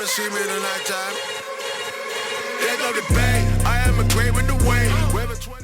wanna see me in the nighttime. There's no debate, I am a great with the way.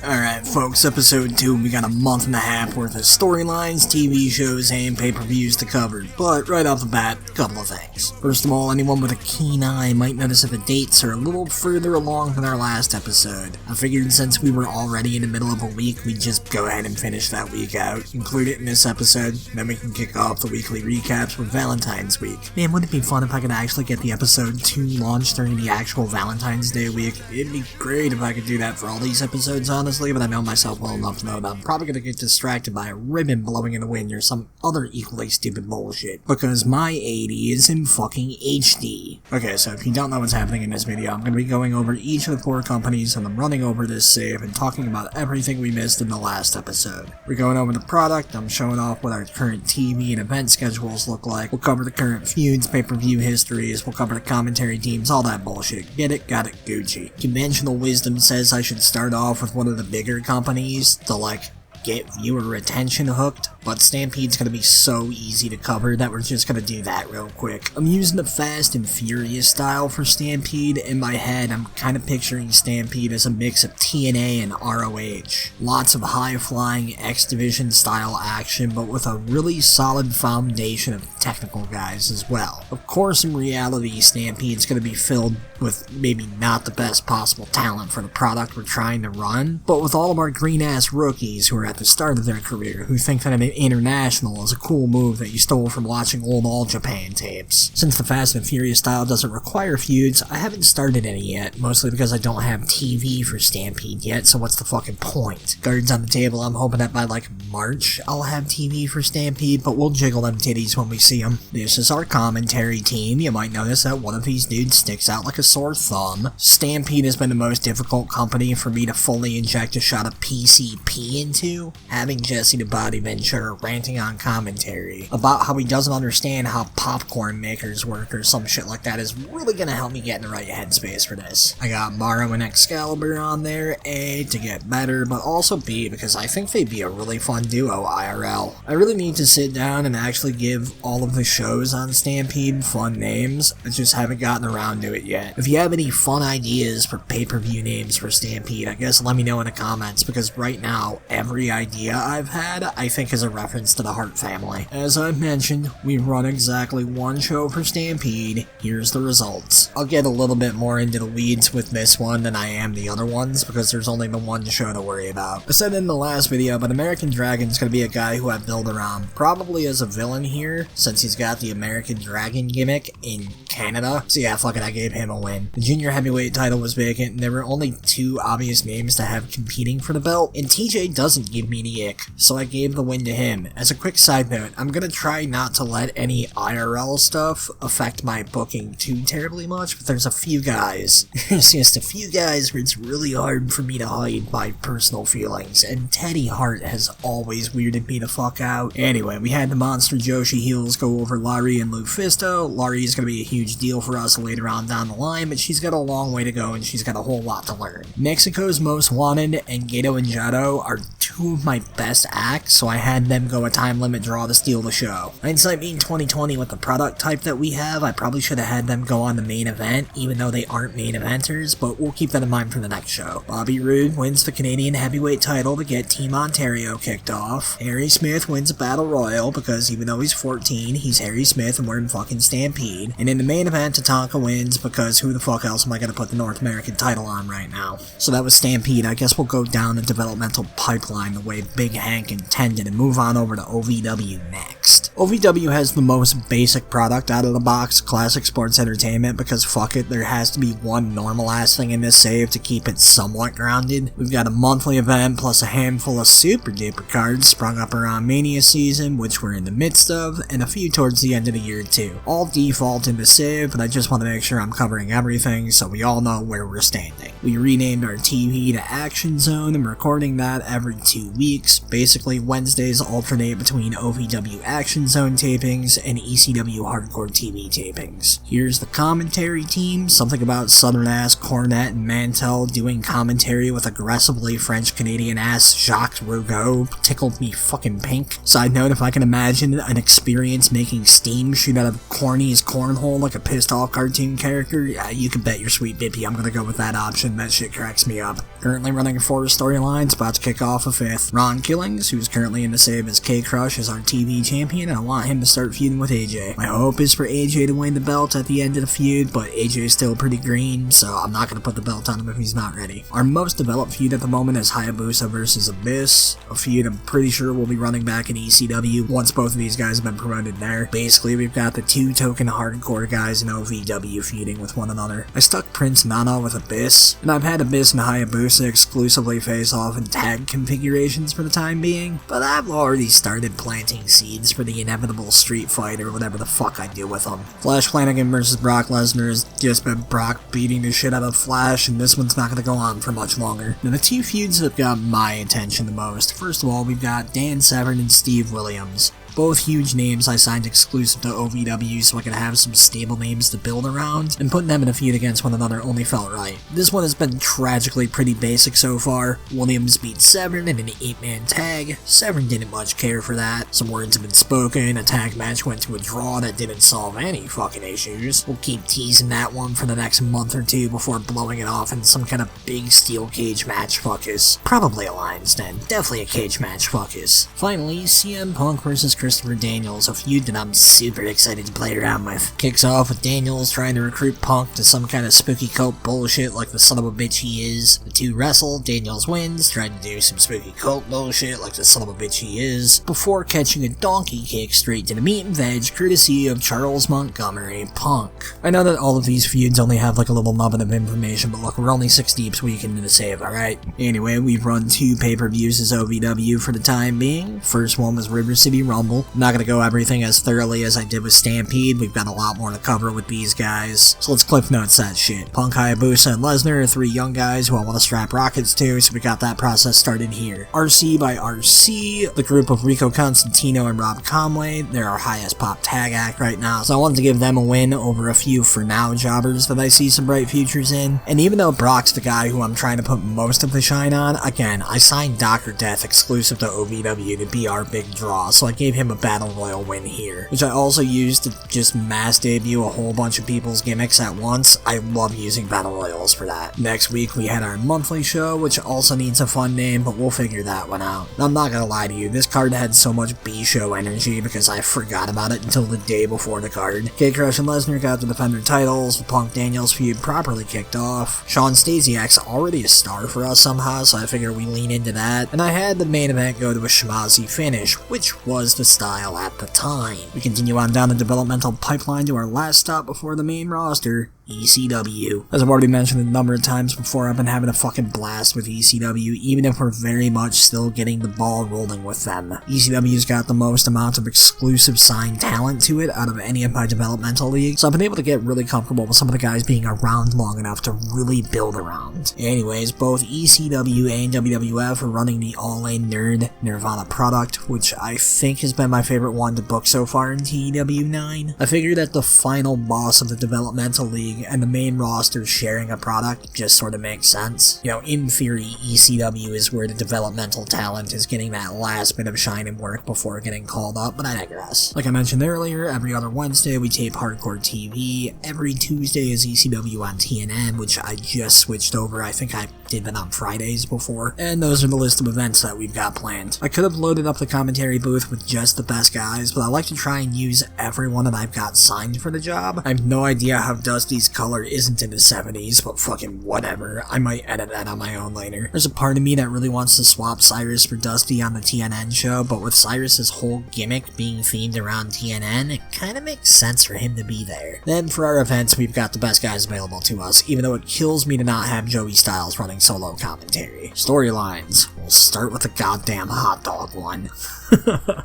Alright folks, episode 2, we got a month and a half worth of storylines, TV shows, and pay-per-views to cover. But right off the bat, a couple of things. First of all, anyone with a keen eye might notice that the dates are a little further along than our last episode. I figured since we were already in the middle of a week, we'd just go ahead and finish that week out, include it in this episode, then we can kick off the weekly recaps with Valentine's Week. Man, wouldn't it be fun if I could actually get the episode 2 launched during the actual Valentine's Day week? It'd be great if I could do that for all these episodes, honestly, but I know myself well enough to know that I'm probably gonna get distracted by a ribbon blowing in the wind or some other equally stupid bullshit, because my 80 is in fucking HD. Okay, so if you don't know what's happening in this video, I'm gonna be going over each of the 4 companies, and I'm running over this save and talking about everything we missed in the last episode. We're going over the product, I'm showing off what our current TV and event schedules look like, we'll cover the current feuds, pay-per-view histories, we'll cover the commentary teams, all that bullshit. Get it? Got it, Gucci. Conventional wisdom says I should start off with one of the bigger companies to get viewer retention hooked, but Stampede's gonna be so easy to cover that we're just gonna do that real quick. I'm using the Fast and Furious style for Stampede. In my head, I'm kind of picturing Stampede as a mix of TNA and ROH. Lots of high-flying X-Division style action, but with a really solid foundation of technical guys as well. Of course, in reality, Stampede's gonna be filled with maybe not the best possible talent for the product we're trying to run, but with all of our green-ass rookies who are at the start of their career, who think that an international is a cool move that you stole from watching old All Japan tapes. Since the Fast and Furious style doesn't require feuds, I haven't started any yet, mostly because I don't have TV for Stampede yet, so what's the fucking point? Cards on the table, I'm hoping that by March, I'll have TV for Stampede, but we'll jiggle them titties when we see them. This is our commentary team. You might notice that one of these dudes sticks out like a sore thumb. Stampede has been the most difficult company for me to fully inject a shot of PCP into. Having Jesse the Body Ventura ranting on commentary about how he doesn't understand how popcorn makers work or some shit like that is really gonna help me get in the right headspace for this. I got Morrow and Excalibur on there, A, to get better, but also B, because I think they'd be a really fun duo IRL. I really need to sit down and actually give all of the shows on Stampede fun names. I just haven't gotten around to it yet. If you have any fun ideas for pay-per-view names for Stampede, I guess let me know in the comments, because right now, every idea I've had, I think is a reference to the Hart family. As I mentioned, we run exactly 1 show for Stampede. Here's the results. I'll get a little bit more into the weeds with this one than I am the other ones, because there's only the 1 show to worry about. I said in the last video, but American Dragon's gonna be a guy who I build around, probably as a villain here, since he's got the American Dragon gimmick in Canada. So yeah, fuck it, I gave him a win. The junior heavyweight title was vacant, and there were only 2 obvious names to have competing for the belt, and TJ doesn't give me the ick, so I gave the win to him. As a quick side note, I'm gonna try not to let any IRL stuff affect my booking too terribly much, but there's a few guys. There's just a few guys where it's really hard for me to hide my personal feelings, and Teddy Hart has always weirded me the fuck out. Anyway, we had the Monster Joshi heels go over Laurie and Lufisto. Laurie is gonna be a huge deal for us later on down the line, but she's got a long way to go and she's got a whole lot to learn. Mexico's Most Wanted and Gato and Jado are 2 of my best acts, so I had them go a time limit draw to steal the show. Hindsight being 2020 with the product type that we have, I probably should have had them go on the main event, even though they aren't main eventers, but we'll keep that in mind for the next show. Bobby Roode wins the Canadian heavyweight title to get Team Ontario kicked off. Harry Smith wins a Battle Royal, because even though he's 14, he's Harry Smith and we're in fucking Stampede. And in the main event, Tatanka wins, because who the fuck else am I gonna put the North American title on right now? So that was Stampede. I guess we'll go down the developmental pipeline the way Big Hank intended and move on over to OVW next. OVW has the most basic product out of the box, classic sports entertainment, because fuck it, there has to be one normal ass thing in this save to keep it somewhat grounded. We've got a monthly event plus a handful of super duper cards sprung up around Mania season, which we're in the midst of, and a few towards the end of the year too. All default in the save, but I just want to make sure I'm covering everything so we all know where we're standing. We renamed our TV to Action Zone and recording that every 2 weeks. Basically, Wednesdays alternate between OVW Action Zone tapings and ECW Hardcore TV tapings. Here's the commentary team. Something about Southern-ass Cornette and Mantell doing commentary with aggressively French-Canadian-ass Jacques Rougeau tickled me fucking pink. Side note, if I can imagine an experience making steam shoot out of Corny's cornhole like a pissed-off cartoon character, yeah, you can bet your sweet bippy I'm gonna go with that option. That shit cracks me up. Currently running 4 storylines, about to kick off a 5th. Ron Killings, who's currently in the save as K-Crush, is our TV champion, and I want him to start feuding with AJ. My hope is for AJ to win the belt at the end of the feud, but AJ's still pretty green, so I'm not gonna put the belt on him if he's not ready. Our most developed feud at the moment is Hayabusa versus Abyss, a feud I'm pretty sure will be running back in ECW once both of these guys have been promoted there. Basically, we've got the 2 token hardcore guys in OVW feuding with one another. I stuck Prince Nana with Abyss, and I've had Abyss and Hayabusa exclusively face off in tag configurations for the time being, but I've already started planting seeds for the inevitable street fight or whatever the fuck I do with them. Flash Flanagan versus Brock Lesnar has just been Brock beating the shit out of Flash, and this one's not gonna go on for much longer. Now, the 2 feuds that have got my attention the most. First of all, we've got Dan Severn and Steve Williams. Both huge names I signed exclusive to OVW so I could have some stable names to build around, and putting them in a feud against one another only felt right. This one has been tragically pretty basic so far. Williams beat Severn in an 8-man tag. Severn didn't much care for that. Some words have been spoken, a tag match went to a draw that didn't solve any fucking issues. We'll keep teasing that one for the next month or 2 before blowing it off in some kind of big steel cage match fuckus. Probably a Lions Den. Definitely a cage match fuckus. Finally, CM Punk versus Christopher Daniels, a feud that I'm super excited to play around with. Kicks off with Daniels trying to recruit Punk to some kind of spooky cult bullshit like the son of a bitch he is. The 2 wrestle, Daniels wins, trying to do some spooky cult bullshit like the son of a bitch he is, before catching a donkey kick straight to the meat and veg courtesy of Charles Montgomery Punk. I know that all of these feuds only have like a little nubbin of information, but look, we're only 6 deep so we can do the save, alright? Anyway, we've run 2 pay-per-views as OVW for the time being. First one was River City Rumble. I'm not gonna go everything as thoroughly as I did with Stampede. We've got a lot more to cover with these guys, so let's cliff notes that shit. Punk, Hayabusa, and Lesnar are 3 young guys who I want to strap rockets to, so we got that process started here. RC by RC, the group of Rico Constantino and Rob Conway, they're our highest pop tag act right now, so I wanted to give them a win over a few for now jobbers that I see some bright futures in. And even though Brock's the guy who I'm trying to put most of the shine on, again, I signed Dr. Death exclusive to OVW to be our big draw, so I gave him a Battle Royal win here, which I also used to just mass debut a whole bunch of people's gimmicks at once. I love using Battle Royals for that. Next week we had our monthly show, which also needs a fun name, but we'll figure that one out. I'm not gonna lie to you, this card had so much B-show energy because I forgot about it until the day before the card. K-Crush and Lesnar got to defend their titles, the Punk Daniels feud properly kicked off. Sean Stasiak's already a star for us somehow, so I figure we lean into that, and I had the main event go to a schmazzy finish, which was the style at the time. We continue on down the developmental pipeline to our last stop before the main roster, ECW. As I've already mentioned a number of times before, I've been having a fucking blast with ECW, even if we're very much still getting the ball rolling with them. ECW's got the most amount of exclusive signed talent to it out of any of my developmental leagues, so I've been able to get really comfortable with some of the guys being around long enough to really build around. Anyways, both ECW and WWF are running the All-In Nerd Nirvana product, which I think has been my favorite one to book so far in TEW 9. I figured that the final boss of the developmental league and the main roster sharing a product just sort of makes sense. You know, in theory, ECW is where the developmental talent is getting that last bit of shine and work before getting called up, but I digress. Like I mentioned earlier, every other Wednesday we tape Hardcore TV. Every Tuesday is ECW on TNN, which I just switched over. I think I did that on Fridays before. And those are the list of events that we've got planned. I could have loaded up the commentary booth with just the best guys, but I like to try and use everyone that I've got signed for the job. I have no idea how Dusty's color isn't in the 70s, but fucking whatever. I might edit that on my own later. There's a part of me that really wants to swap Cyrus for Dusty on the TNN show, but with Cyrus's whole gimmick being themed around TNN, it kinda makes sense for him to be there. Then for our events, we've got the best guys available to us, even though it kills me to not have Joey Styles running solo commentary. Storylines. We'll we'll start with the goddamn hot dog one.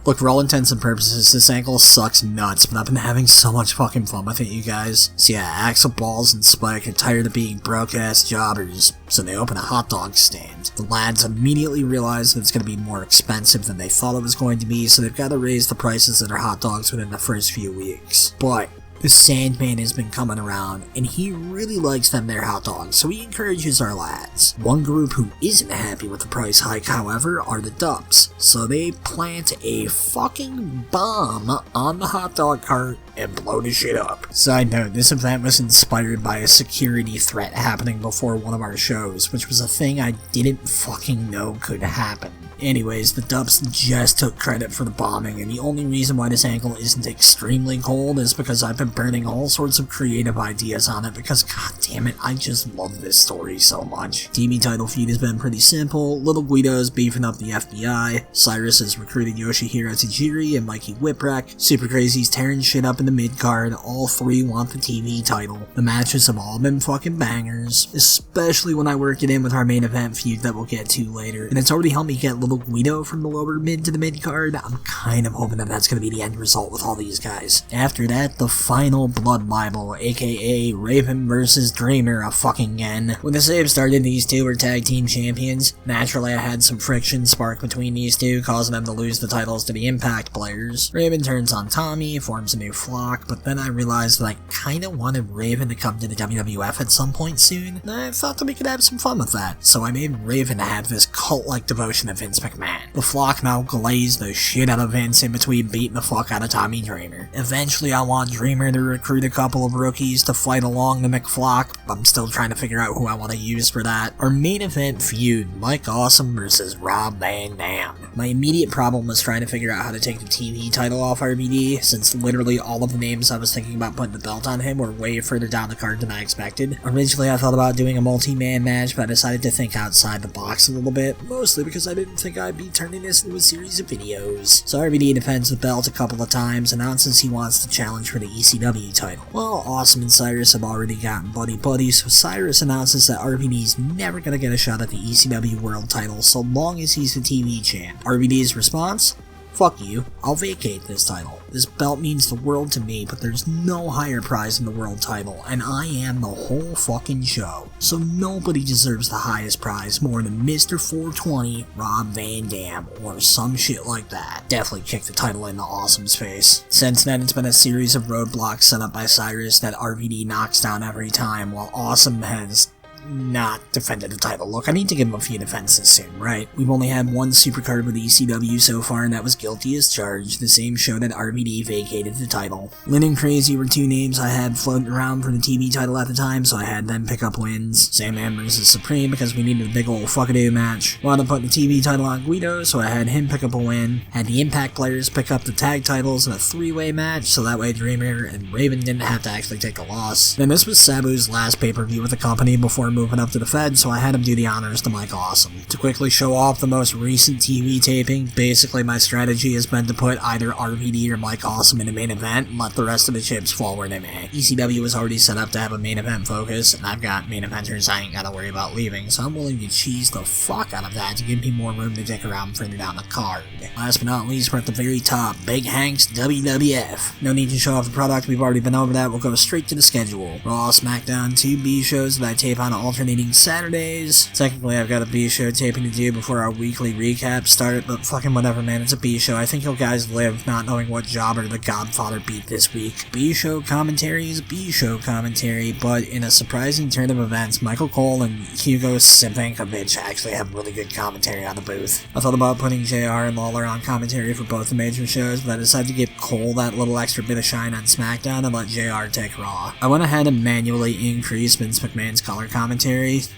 Look, for all intents and purposes, this angle sucks nuts, but I've been having so much fucking fun with it, you guys. So yeah, Axel, Balls, and Spike are tired of being broke-ass jobbers, so they open a hot dog stand. The lads immediately realize that it's going to be more expensive than they thought it was going to be, so they've got to raise the prices of their hot dogs within the first few weeks. But the Sandman has been coming around, and he really likes them their hot dogs, so he encourages our lads. One group who isn't happy with the price hike, however, are the Dubs, so they plant a fucking bomb on the hot dog cart and blow the shit up. Side note, this event was inspired by a security threat happening before one of our shows, which was a thing I didn't fucking know could happen. Anyways, the Dubs just took credit for the bombing, and the only reason why this angle isn't extremely cold is because I've been burning all sorts of creative ideas on it because, god damn it, I just love this story so much. TV title feud has been pretty simple. Little Guido's beefing up the FBI, Cyrus has recruited Yoshihiro Tajiri and Mikey Whipwreck, Super Crazy's tearing shit up in the mid-card, all three want the TV title. The matches have all been fucking bangers, especially when I work it in with our main event feud that we'll get to later, and it's already helped me get Little Guido from the lower mid to the mid card. I'm kind of hoping that that's going to be the end result with all these guys. After that, the final Blood Bible, aka Raven versus Dreamer a fucking again. When the save started, these two were tag team champions. Naturally, I had some friction spark between these two, causing them to lose the titles to the Impact players. Raven turns on Tommy, forms a new flock, but then I realized that I kinda wanted Raven to come to the WWF at some point soon, and I thought that we could have some fun with that. So I made Raven have this cult-like devotion to Vince McMahon. The flock now glazed the shit out of Vince in between beating the fuck out of Tommy Dreamer. Eventually I want Dreamer to recruit a couple of rookies to fight along the McFlock. I'm still trying to figure out who I want to use for that. Our main event feud, Mike Awesome versus Rob Van Dam. My immediate problem was trying to figure out how to take the TV title off RVD, since literally all of the names I was thinking about putting the belt on him were way further down the card than I expected. Originally I thought about doing a multi-man match, but I decided to think outside the box a little bit, mostly because I didn't think I'd be turning this into a series of videos. So RVD defends the belt a couple of times, announces he wants to challenge for the ECW title. Well, Awesome and Cyrus have already gotten buddy-buddy, so Cyrus announces that RVD's never gonna get a shot at the ECW world title so long as he's the TV champ. RVD's response? Fuck you, I'll vacate this title. This belt means the world to me, but there's no higher prize than the world title, and I am the whole fucking show. So nobody deserves the highest prize more than Mr. 420, Rob Van Dam, or some shit like that. Definitely kick the title into Awesome's face. Since then, it's been a series of roadblocks set up by Cyrus that RVD knocks down every time, while Awesome has not defended the title. Look, I need to give him a few defenses soon, right? We've only had one supercard with ECW so far, and that was Guilty as Charged, the same show that RVD vacated the title. Lynn and Crazy were two names I had floating around for the TV title at the time, so I had them pick up wins. Sandman versus Supreme because we needed a big ol' fuckadoo match. Wanted to put the TV title on Guido, so I had him pick up a win. Had the Impact players pick up the tag titles in a three-way match, so that way Dreamer and Raven didn't have to actually take the loss. Then this was Sabu's last pay-per-view with the company before moving up to the Fed, so I had him do the honors to Mike Awesome. To quickly show off the most recent TV taping, basically my strategy has been to put either RVD or Mike Awesome in the main event and let the rest of the chips fall where they may. ECW was already set up to have a main event focus, and I've got main eventers I ain't gotta worry about leaving, so I'm willing to cheese the fuck out of that to give me more room to dick around further down the card. Last but not least, we're at the very top, Big Hank's WWF. No need to show off the product, we've already been over that, we'll go straight to the schedule. Raw, SmackDown, 2 B shows that I tape on alternating Saturdays. Technically, I've got a B show taping to do before our weekly recaps start, but fucking whatever, man, it's a B show. I think you guys live not knowing what jobber the Godfather beat this week. B show commentary is B show commentary, but in a surprising turn of events, Michael Cole and Hugo Savinkovic actually have really good commentary on the booth. I thought about putting JR and Lawler on commentary for both the major shows, but I decided to give Cole that little extra bit of shine on SmackDown and let JR take Raw. I went ahead and manually increased Vince McMahon's color commentary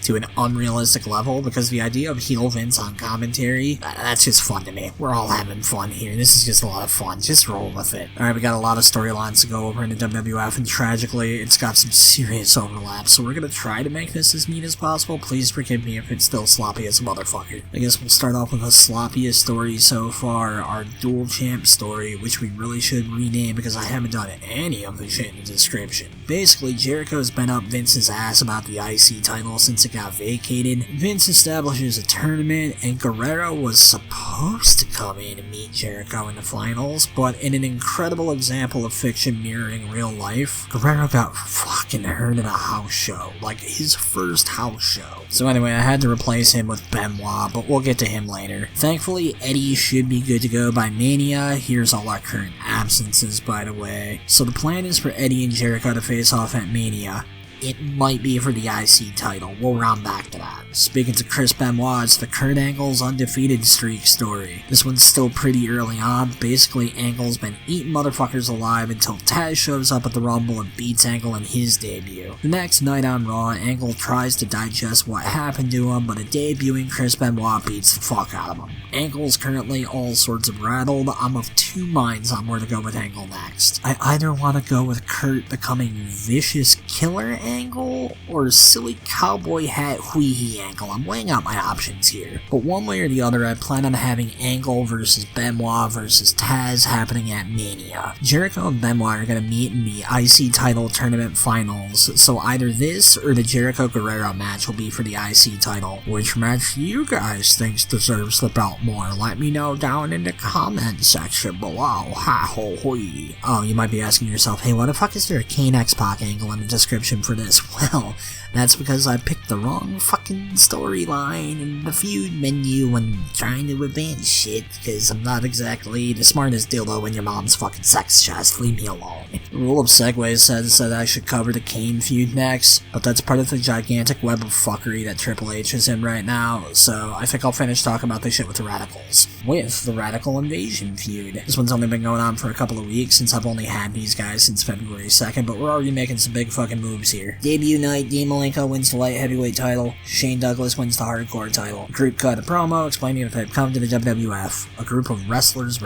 to an unrealistic level because the idea of heel Vince on commentary, that's just fun to me. We're all having fun here. This is just a lot of fun. Just roll with it. Alright, we got a lot of storylines to go over in the WWF, and tragically, it's got some serious overlap, so we're gonna try to make this as neat as possible. Please forgive me if it's still sloppy as a motherfucker. I guess we'll start off with the sloppiest story so far, our dual champ story, which we really should rename because I haven't done any of the shit in the description. Basically, Jericho's been up Vince's ass about the IC title since it got vacated. Vince establishes a tournament, and Guerrero was supposed to come in and meet Jericho in the finals, but in an incredible example of fiction mirroring real life, Guerrero got fucking hurt at a house show, like his first house show. So anyway, I had to replace him with Benoit, but we'll get to him later. Thankfully, Eddie should be good to go by Mania. Here's all our current absences, by the way. So the plan is for Eddie and Jericho to face off at Mania. It might be for the IC title. We'll round back to that. Speaking to Chris Benoit, it's the Kurt Angle's undefeated streak story. This one's still pretty early on. Basically, Angle's been eating motherfuckers alive until Taz shows up at the Rumble and beats Angle in his debut. The next night on Raw, Angle tries to digest what happened to him, but a debuting Chris Benoit beats the fuck out of him. Angle's currently all sorts of rattled. I'm of two minds on where to go with Angle next. I either want to go with Kurt becoming Vicious Killer Angle, or Silly Cowboy Hat Hui Angle. I'm weighing out my options here. But one way or the other, I plan on having Angle versus Benoit versus Taz happening at Mania. Jericho and Benoit are going to meet in the IC title tournament finals, so either this or the Jericho Guerrero match will be for the IC title. Which match you guys think deserves the belt more? Let me know down in the comment section below. Ha ho hui. Oh, you might be asking yourself, hey, why the fuck is there a Kane X-Pac angle in the description for this? Well, that's because I picked the wrong fucking storyline in the feud menu when trying to advance shit, because I'm not exactly the smartest dildo in your mom's fucking sex chest. Leave me alone. The rule of segues says that I should cover the Kane feud next, but that's part of the gigantic web of fuckery that Triple H is in right now, so I think I'll finish talking about this shit with the Radicals. With the Radical Invasion feud. This one's only been going on for a couple of weeks since I've only had these guys since February 2nd, but we're already making some big fucking moves here. Debut night, Dean Malenko wins the light heavyweight title, Shane Douglas wins the hardcore title. The group cut a promo explaining that they've come to the WWF, a group of wrestlers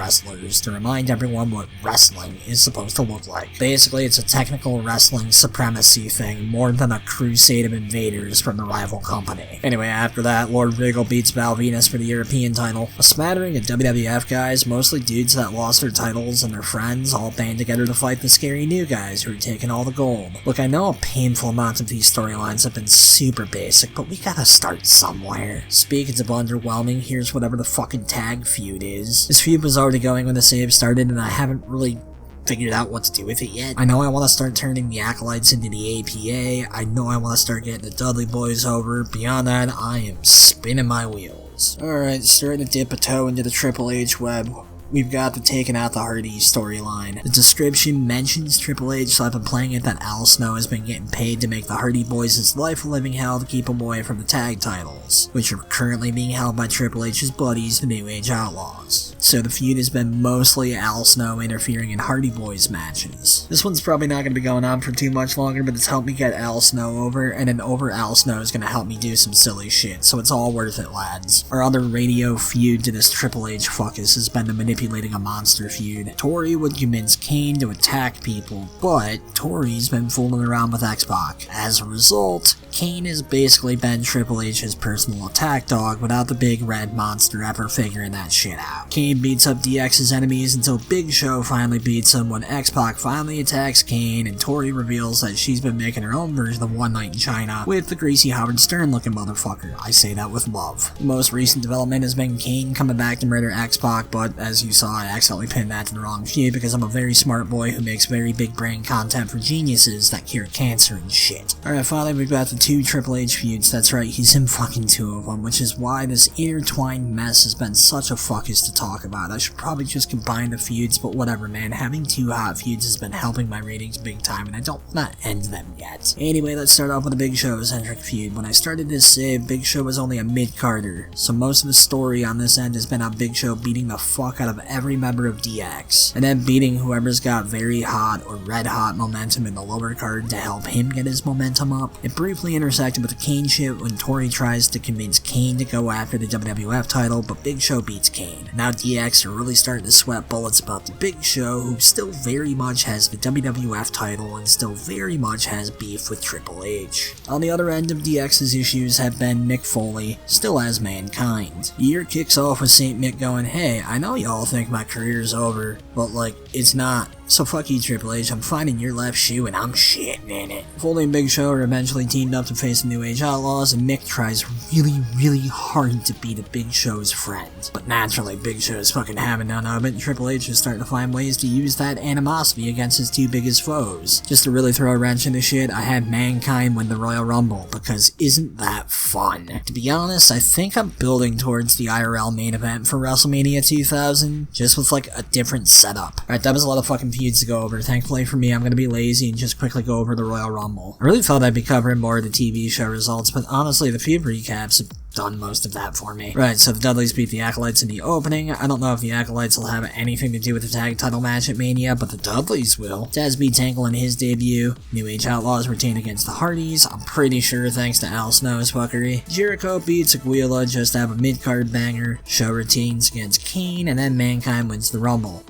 to remind everyone what wrestling is supposed to look like. Basically, it's a technical wrestling supremacy thing more than a crusade of invaders from the rival company. Anyway, after that, Lord Vigil beats Val Venus for the European title. A smattering of WWF guys, mostly dudes that lost their titles and their friends, all band together to fight the scary new guys who are taking all the gold. Look, I know a painful amount of these storylines have been super basic, but we gotta start somewhere. Speaking of underwhelming, here's whatever the fucking tag feud is. This feud was already going when the save started, and I haven't really figured out what to do with it yet. I know I want to start turning the Acolytes into the APA. I know I want to start getting the Dudley Boys over. Beyond that, I am spinning my wheels. Alright, starting to dip a toe into the Triple H web. We've got the Taking Out the Hardys storyline. The description mentions Triple H, so I've been playing it that Al Snow has been getting paid to make the Hardy Boys his life a living hell to keep him away from the tag titles, which are currently being held by Triple H's buddies, the New Age Outlaws. So the feud has been mostly Al Snow interfering in Hardy Boys matches. This one's probably not going to be going on for too much longer, but it's helped me get Al Snow over, and an over Al Snow is going to help me do some silly shit, so it's all worth it, lads. Our other radio feud to this Triple H fuckus has been the manipulating a monster feud. Tori would convince Kane to attack people, but Tori's been fooling around with X-Pac. As a result, Kane has basically been Triple H's personal attack dog without the big red monster ever figuring that shit out. Kane beats up DX's enemies until Big Show finally beats him when X-Pac finally attacks Kane, and Tori reveals that she's been making her own version of One Night in China with the greasy Howard Stern looking motherfucker. I say that with love. The most recent development has been Kane coming back to murder X-Pac, but as you saw, I accidentally pinned that to the wrong feud because I'm a very smart boy who makes very big brain content for geniuses that cure cancer and shit. Alright, finally we've got the two Triple H feuds. That's right, he's in fucking two of them, which is why this intertwined mess has been such a fuckus to talk about. I should probably just combine the feuds, but whatever, man. Having two hot feuds has been helping my ratings big time, and I don't want to end them yet. Anyway, let's start off with a Big Show-centric feud. When I started this save, Big Show was only a mid-carder, so most of the story on this end has been on Big Show beating the fuck out of every member of DX, and then beating whoever's got very hot or red hot momentum in the lower card to help him get his momentum up. It briefly intersected with the Kane shit when Tori tries to convince Kane to go after the WWF title, but Big Show beats Kane. Now DX are really starting to sweat bullets about the Big Show, who still very much has the WWF title and still very much has beef with Triple H. On the other end of DX's issues have been Mick Foley, still as Mankind. The year kicks off with St. Mick going, hey, I know y'all think my career's over, but like, it's not. So fuck you, Triple H, I'm finding your left shoe and I'm shitting in it. Foley and Big Show are eventually teamed up to face the New Age Outlaws, and Mick tries really hard to be the Big Show's friend. But naturally, Big Show's fucking having none of it, and Triple H is starting to find ways to use that animosity against his two biggest foes. Just to really throw a wrench into shit, I had Mankind win the Royal Rumble, because isn't that fun? To be honest, I think I'm building towards the IRL main event for WrestleMania 2000, just with like a different setup. Alright, that was a lot of fucking feuds to go over. Thankfully for me, I'm gonna be lazy and just quickly go over the Royal Rumble. I really thought I'd be covering more of the TV show results, but honestly, the feud recaps have done most of that for me. Right, so the Dudleys beat the Acolytes in the opening. I don't know if the Acolytes will have anything to do with the tag title match at Mania, but the Dudleys will. Taz beats Angle in his debut. New Age Outlaws retain against the Hardys, I'm pretty sure thanks to Al Snow's fuckery. Jericho beats Aguila just to have a mid-card banger. Show retains against Kane, and then Mankind wins the Rumble.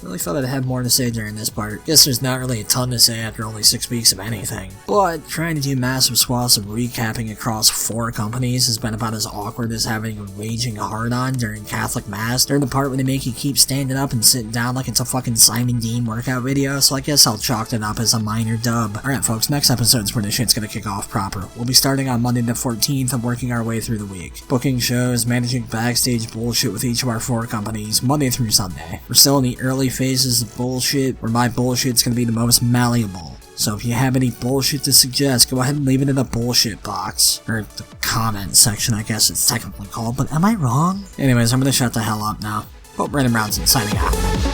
Really thought I'd have more to say during this part. Guess there's not really a ton to say after only 6 weeks of anything. But trying to do massive swaths of recapping across 4 companies has been about as awkward as having a raging hard-on during Catholic Mass. During the part where they make you keep standing up and sitting down like it's a fucking Simon Dean workout video, so I guess I'll chalk it up as a minor dub. Alright folks, next episode's where this shit's gonna kick off proper. We'll be starting on Monday the 14th and working our way through the week. Booking shows, managing backstage bullshit with each of our 4 companies, Monday through Sunday. We're still in the early phases of bullshit, where my bullshit's gonna be the most malleable. So if you have any bullshit to suggest, go ahead and leave it in the bullshit box. Or the comment section, I guess it's technically called, but am I wrong? Anyways, I'm gonna shut the hell up now. Hope Brandon Brownson signing out.